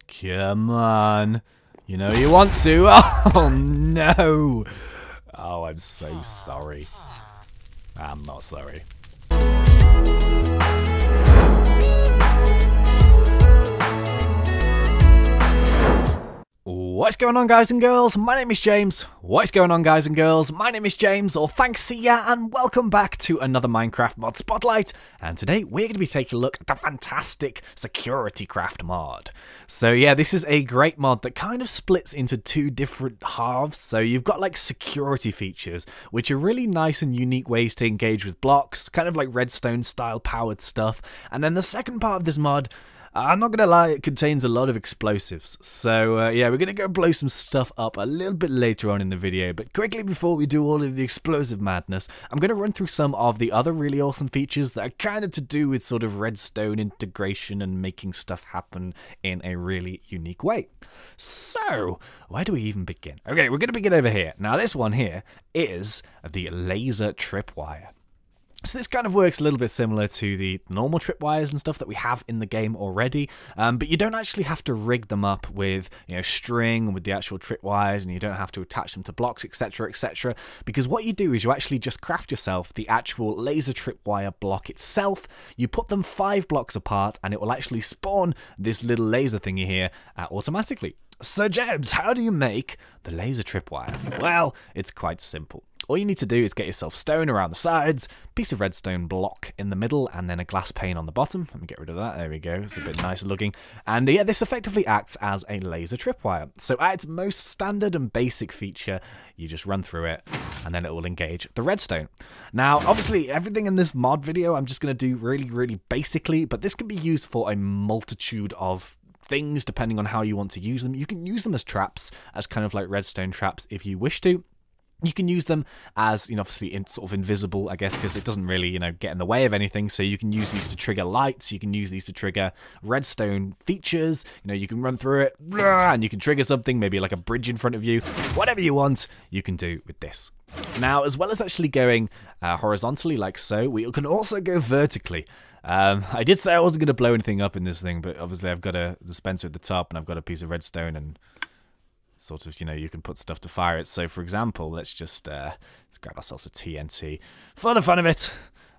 Come on. You know you want to. Oh, no. Oh, I'm so sorry. I'm not sorry. What's going on, guys and girls? My name is James. What's going on, guys and girls? My name is James, or ThnxCya, and welcome back to another Minecraft mod spotlight. And today we're going to be taking a look at the fantastic Security Craft mod. So yeah, this is a great mod that kind of splits into two different halves. So you've got like security features, which are really nice and unique ways to engage with blocks, kind of like redstone style powered stuff. And then the second part of this mod, I'm not going to lie, it contains a lot of explosives. So yeah, we're going to go blow some stuff up a little bit later on in the video. But quickly before we do all of the explosive madness, I'm going to run through some of the other really awesome features that are kind of to do with sort of redstone integration and making stuff happen in a really unique way. So, where do we even begin? Okay, we're going to begin over here. Now this one here is the laser tripwire. So this kind of works a little bit similar to the normal tripwires and stuff that we have in the game already, but you don't actually have to rig them up with, you know, string with the actual tripwires, and you don't have to attach them to blocks, etc, etc, because what you do is you actually just craft yourself the actual laser tripwire block itself. You put them 5 blocks apart, and it will actually spawn this little laser thingy here automatically. So James, how do you make the laser tripwire? Well, it's quite simple. All you need to do is get yourself stone around the sides, piece of redstone block in the middle, and then a glass pane on the bottom. Let me get rid of that. There we go. It's a bit nicer looking. And yeah, this effectively acts as a laser tripwire. So at its most standard and basic feature, you just run through it, and then it will engage the redstone. Now, obviously, everything in this mod video, I'm just going to do really basically, but this can be used for a multitude of things depending on how you want to use them. You can use them as traps, as kind of like redstone traps if you wish to. You can use them as, you know, obviously sort of invisible, I guess, because it doesn't really, you know, get in the way of anything. So you can use these to trigger lights. You can use these to trigger redstone features. You know, you can run through it and you can trigger something, maybe like a bridge in front of you. Whatever you want, you can do with this. Now, as well as actually going horizontally like so, we can also go vertically. I did say I wasn't going to blow anything up in this thing, but obviously I've got a dispenser at the top and I've got a piece of redstone and sort of, you know, you can put stuff to fire it. So, for example, let's just let's grab ourselves a TNT for the fun of it.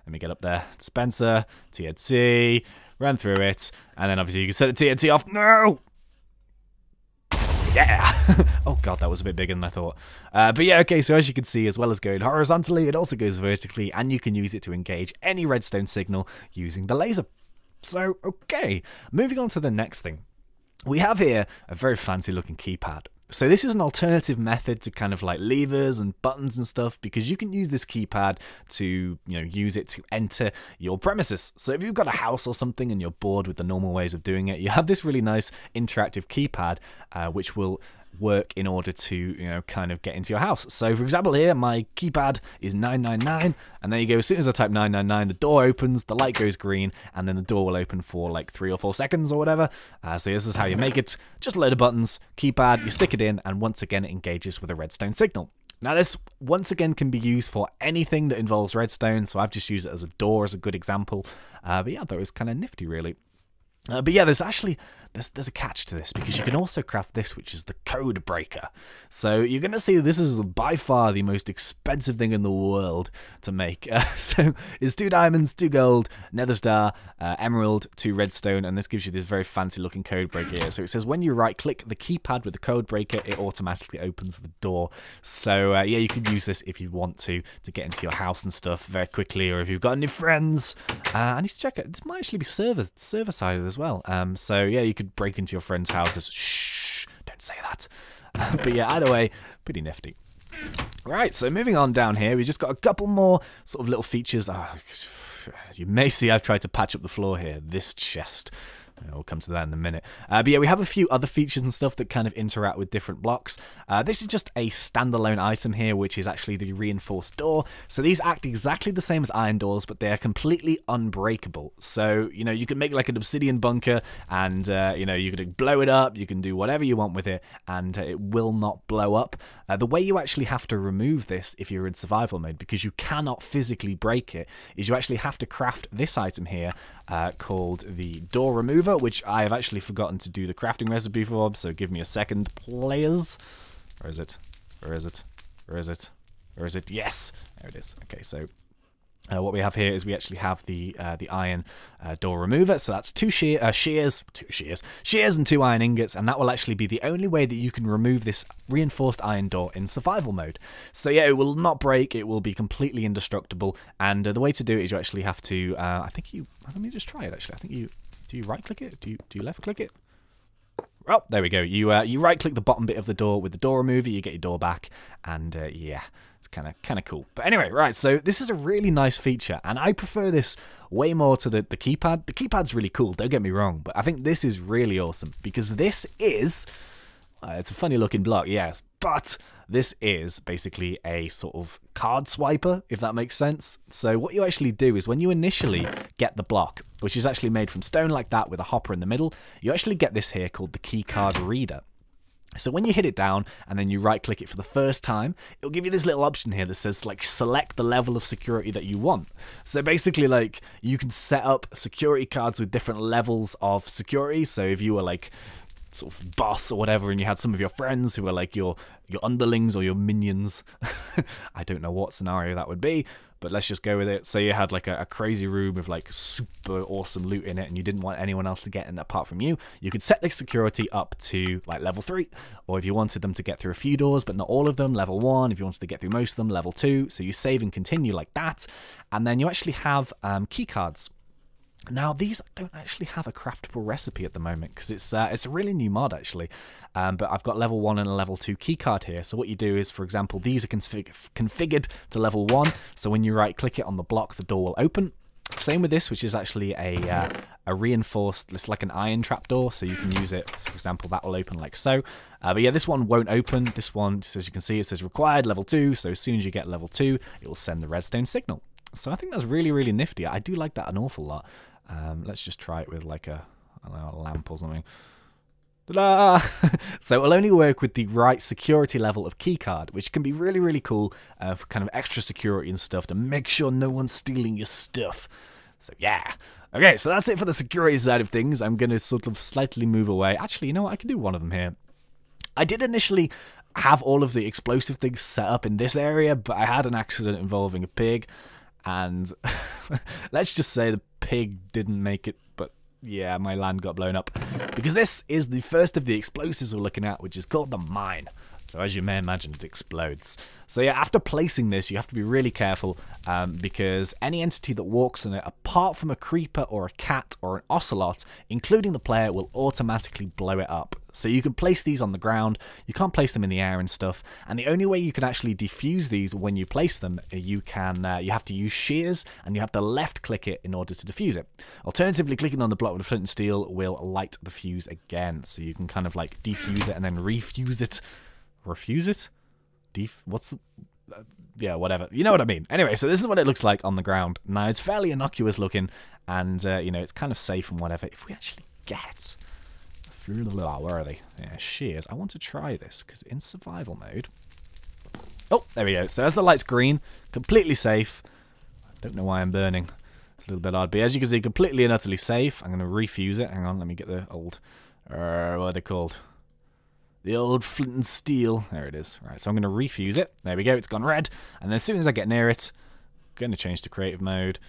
Let me get up there. Dispenser, TNT, run through it, and then obviously you can set the TNT off. No! Yeah! Oh god, that was a bit bigger than I thought. But yeah, okay, so as you can see, as well as going horizontally, it also goes vertically, and you can use it to engage any redstone signal using the laser. So, okay, moving on to the next thing. We have here a very fancy looking keypad. So this is an alternative method to kind of like levers and buttons and stuff, because you can use this keypad to, you know, use it to enter your premises. So if you've got a house or something and you're bored with the normal ways of doing it, you have this really nice interactive keypad which will work in order to, you know, kind of get into your house. So for example here, my keypad is 999, and there you go. As soon as I type 999, the door opens, the light goes green, and then the door will open for like 3 or 4 seconds or whatever. So this is how you make it. Just a load of buttons, keypad, you stick it in, and once again it engages with a redstone signal. Now this, once again, can be used for anything that involves redstone, so I've just used it as a door as a good example. But yeah, that was kind of nifty, really. But yeah, there's actually, there's a catch to this, because you can also craft this, which is the code breaker. So you're going to see this is by far the most expensive thing in the world to make. So it's 2 diamonds, 2 gold, nether star, emerald, 2 redstone, and this gives you this very fancy looking code breaker here. So it says when you right click the keypad with the code breaker, it automatically opens the door. So yeah, you can use this if you want to get into your house and stuff very quickly, or if you've got any friends. I need to check it. This might actually be server side as well. So yeah, you could break into your friends' houses. Shh, don't say that. But yeah, either way, pretty nifty. Right, so moving on down here, we just got a couple more sort of little features. You may see I've tried to patch up the floor here. This chest. We'll come to that in a minute. But yeah, we have a few other features and stuff that kind of interact with different blocks. This is just a standalone item here, which is actually the reinforced door. So these act exactly the same as iron doors, but they are completely unbreakable. So, you know, you can make like an obsidian bunker, and, you know, you can blow it up, you can do whatever you want with it, and it will not blow up. The way you actually have to remove this if you're in survival mode, because you cannot physically break it, is you actually have to craft this item here called the door remover. remover, which I have actually forgotten to do the crafting recipe for, so give me a second, players. Where is it? Where is it? Where is it? Where is it? Yes! There it is. Okay, so what we have here is we actually have the iron door remover, so that's two shears and 2 iron ingots, and that will actually be the only way that you can remove this reinforced iron door in survival mode. So yeah, it will not break, it will be completely indestructible, and the way to do it is you actually have to, let me just try it actually, do you right click it? Do you left click it? Oh, there we go. You right-click the bottom bit of the door with the door remover, you get your door back, and yeah, it's kind of cool. But anyway, right, so this is a really nice feature, and I prefer this way more to the keypad. The keypad's really cool, don't get me wrong, but I think this is really awesome, because this is... it's a funny-looking block, yes, but this is basically a sort of card swiper, if that makes sense. So what you actually do is when you initially get the block, which is actually made from stone like that with a hopper in the middle, you actually get this here called the key card reader. So when you hit it down and then you right click it for the first time, it'll give you this little option here that says like select the level of security that you want. So basically like you can set up security cards with different levels of security. So if you were like sort of boss or whatever and you had some of your friends who were like your underlings or your minions, I don't know what scenario that would be, but let's just go with it. So you had like a crazy room with like super awesome loot in it and you didn't want anyone else to get in apart from you, you could set the security up to like level 3, or if you wanted them to get through a few doors but not all of them, level 1. If you wanted to get through most of them, level 2. So you save and continue like that, and then you actually have key cards. Now, these don't actually have a craftable recipe at the moment because it's a really new mod, actually. But I've got level 1 and a level 2 keycard here. So what you do is, for example, these are configured to level 1. So when you right-click it on the block, the door will open. Same with this, which is actually a reinforced, it's like an iron trapdoor, so you can use it. So for example, that will open like so. But yeah, this one won't open. This one, as you can see, it says required level 2. So as soon as you get level 2, it will send the redstone signal. So I think that's really, really nifty. I do like that an awful lot. Let's just try it with like I don't know, a lamp or something. Ta-da! So it will only work with the right security level of keycard, which can be really, really cool for kind of extra security and stuff to make sure no one's stealing your stuff. So yeah. Okay, so that's it for the security side of things. I'm going to sort of slightly move away. Actually, you know what? I can do one of them here. I did initially have all of the explosive things set up in this area, but I had an accident involving a pig. And let's just say the pig didn't make it, but yeah, my land got blown up. Because this is the first of the explosives we're looking at, which is called the mine. So as you may imagine, it explodes. So yeah, after placing this, you have to be really careful because any entity that walks on it, apart from a creeper or a cat or an ocelot, including the player, will automatically blow it up. So you can place these on the ground, you can't place them in the air and stuff, and the only way you can actually defuse these when you place them, you have to use shears, and you have to left click it in order to defuse it. Alternatively, clicking on the block with flint and steel will light the fuse again, so you can kind of like defuse it and then refuse it. Refuse it? What's the... yeah, whatever. You know what I mean. Anyway, so this is what it looks like on the ground. Now, it's fairly innocuous looking, and, you know, it's kind of safe and whatever. If we actually get... where are they? Yeah, shears. I want to try this, because in survival mode... oh, there we go. So as the light's green, completely safe. I don't know why I'm burning. It's a little bit odd, but as you can see, completely and utterly safe. I'm going to refuse it. Hang on, let me get the old... what are they called? The old flint and steel. There it is. Right, so I'm going to refuse it. There we go. It's gone red. And then as soon as I get near it, I'm going to change to creative mode.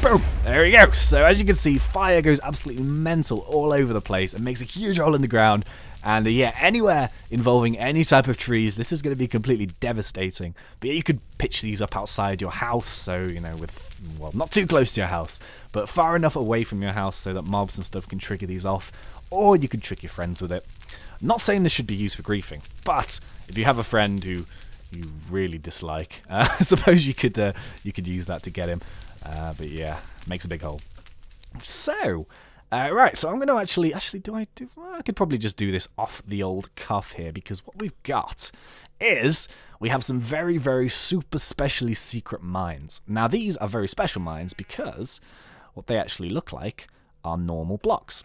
Boom! There we go. So as you can see, fire goes absolutely mental all over the place and makes a huge hole in the ground. And yeah, anywhere involving any type of trees, this is going to be completely devastating. But yeah, you could pitch these up outside your house, so, you know, with, well, not too close to your house, but far enough away from your house so that mobs and stuff can trigger these off. Or you could trick your friends with it. Not saying this should be used for griefing, but if you have a friend who you really dislike, I suppose you could use that to get him. But yeah, makes a big hole. So, right, so I'm going to actually, I could probably just do this off the old cuff here, because what we've got is we have some very, very super specially secret mines. Now, these are very special mines because what they actually look like are normal blocks.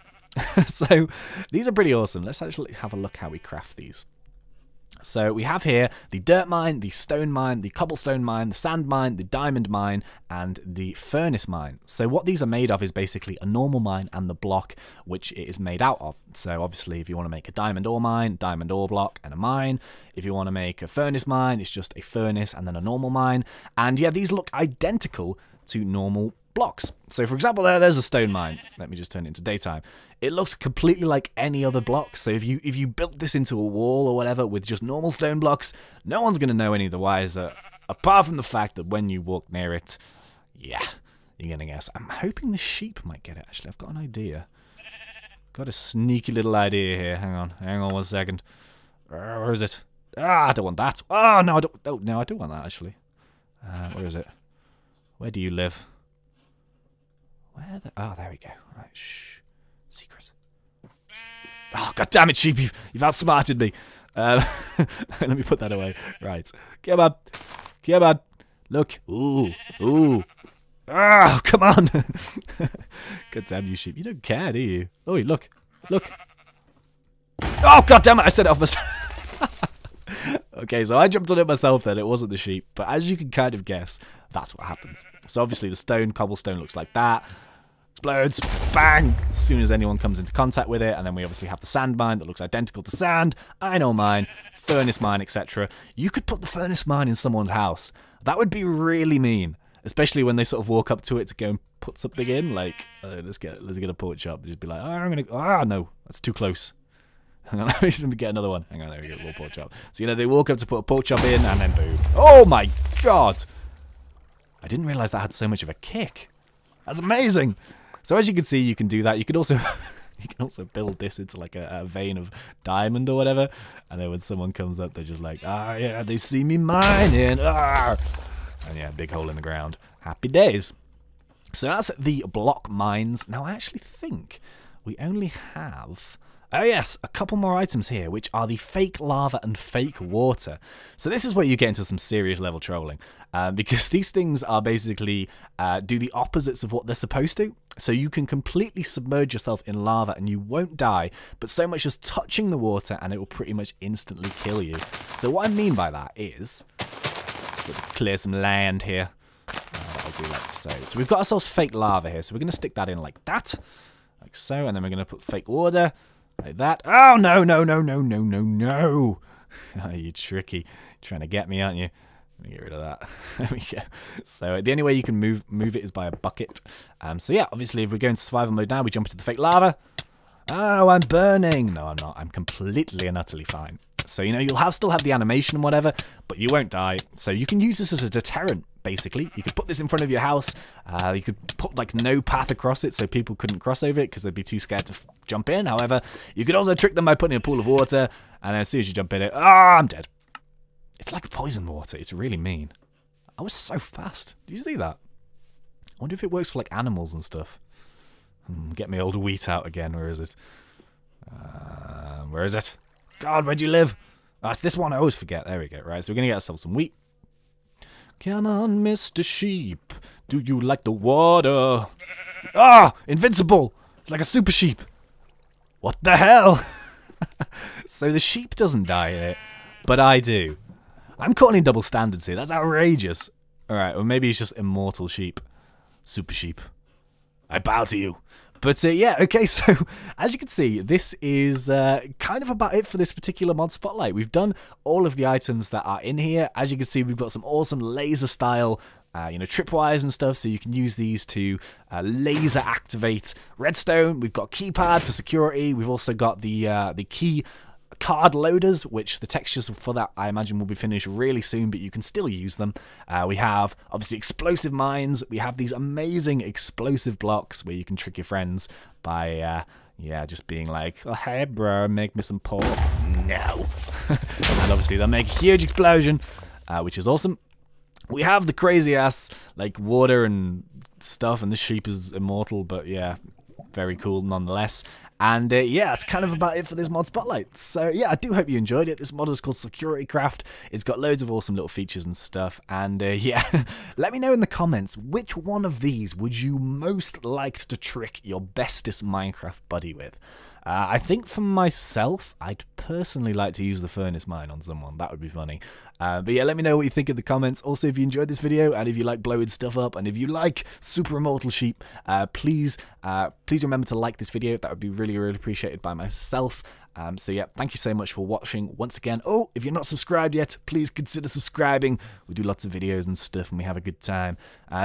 So these are pretty awesome. Let's actually have a look how we craft these. So we have here the dirt mine, the stone mine, the cobblestone mine, the sand mine, the diamond mine, and the furnace mine. So what these are made of is basically a normal mine and the block which it is made out of. So obviously if you want to make a diamond ore mine, diamond ore block and a mine. If you want to make a furnace mine, it's just a furnace and then a normal mine. And yeah, these look identical to normal blocks. So for example, there's a stone mine. Let me just turn it into daytime. It looks completely like any other block. So if you built this into a wall or whatever with just normal stone blocks, no one's going to know any the wiser, apart from the fact that when you walk near it, yeah, you're going to guess. I'm hoping the sheep might get it. Actually, I've got an idea. Got a sneaky little idea here. Hang on 1 second. Where is it? I don't want that. Oh no, I don't. Oh no, I do want that actually. Where is it? Where do you live? Where the... Oh, there we go. Right, shh. Secret. Oh, god damn it, sheep. You've outsmarted me. Let me put that away. Right. Come on. Come on. Look. Ooh. Ooh. Oh, come on. God damn you, sheep. You don't care, do you? Oh, look. Look. Oh, god damn it. I set it off myself. Okay, so I jumped on it myself then. It wasn't the sheep. But as you can kind of guess, that's what happens. So obviously the stone, cobblestone looks like that. Explodes. Bang! As soon as anyone comes into contact with it. And then we obviously have the sand mine that looks identical to sand. Iron ore mine. Furnace mine, etc. You could put the furnace mine in someone's house. That would be really mean. Especially when they sort of walk up to it to go and put something in. Like, let's get a pork chop. Just be like, oh, I'm gonna... Ah, no. That's too close. Hang on, let me get another one. Hang on, there we go, little pork chop. So, you know, they walk up to put a pork chop in, and then boom. Oh my god! I didn't realise that had so much of a kick. That's amazing! So as you can see, you can do that. You can also build this into like a vein of diamond or whatever. And then when someone comes up, they're just like, ah, yeah, they see me mining. Ah! And yeah, big hole in the ground. Happy days. So that's the block mines. Now, I actually think we only have... Oh yes, a couple more items here, which are the fake lava and fake water. So this is where you get into some serious level trolling, because these things are basically do the opposites of what they're supposed to. So you can completely submerge yourself in lava and you won't die, but so much as touching the water and it will pretty much instantly kill you. So what I mean by that is, sort of clear some land here. That'll do like so. So we've got ourselves fake lava here, so we're going to stick that in like that, like so, and then we're going to put fake water. Like that. Oh, no, no, no, no, no, no, no. Oh, you tricky. You're trying to get me, aren't you? Let me get rid of that. There we go. So the only way you can move it is by a bucket. So yeah, obviously if we go into survival mode now, we jump into the fake lava. Oh, I'm burning. No, I'm not. I'm completely and utterly fine. So, you know, you'll still have the animation and whatever, but you won't die. So you can use this as a deterrent, basically. You could put this in front of your house. You could put, like, no path across it so people couldn't cross over it because they'd be too scared to jump in. However, you could also trick them by putting in a pool of water, and then as soon as you jump in it, I'm dead. It's like poison water. It's really mean. I was so fast. Did you see that? I wonder if it works for, like, animals and stuff. Get my old wheat out again. Where is it? Where is it? God, where do you live? Oh, it's this one. I always forget. There we go. Right, so we're going to get ourselves some wheat. Come on, Mr. Sheep. Do you like the water? Ah, invincible. It's like a super sheep. What the hell? So the sheep doesn't die in it, but I do. I'm calling double standards here. That's outrageous. All right, or maybe it's just immortal sheep. Super sheep. I bow to you. But yeah, okay, so as you can see, this is kind of about it for this particular mod spotlight. We've done all of the items that are in here. As you can see, we've got some awesome laser style, you know, tripwires and stuff, so you can use these to laser activate redstone. We've got keypad for security. We've also got the key card loaders, which the textures for that I imagine will be finished really soon, but you can still use them. We have obviously explosive mines. We have these amazing explosive blocks where you can trick your friends by yeah, just being like, oh, hey bro, make me some pork. No. And obviously they'll make a huge explosion, which is awesome. We have the crazy ass like water and stuff, and this sheep is immortal, but yeah, very cool nonetheless. And yeah, that's kind of about it for this mod spotlight. So yeah, I do hope you enjoyed it. This mod is called Security Craft. It's got loads of awesome little features and stuff. And yeah, let me know in the comments, which one of these would you most like to trick your bestest Minecraft buddy with? I think for myself, I'd personally like to use the furnace mine on someone. That would be funny. But yeah, let me know what you think in the comments. Also, if you enjoyed this video and if you like blowing stuff up and if you like super immortal sheep, please remember to like this video. That would be really, really appreciated by myself. So yeah, thank you so much for watching once again. Oh, if you're not subscribed yet, please consider subscribing. We do lots of videos and stuff and we have a good time.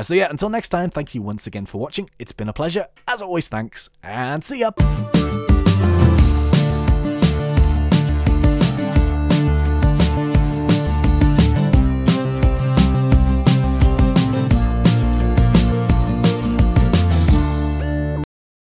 So yeah, until next time, thank you once again for watching. It's been a pleasure. As always, thanks and see ya.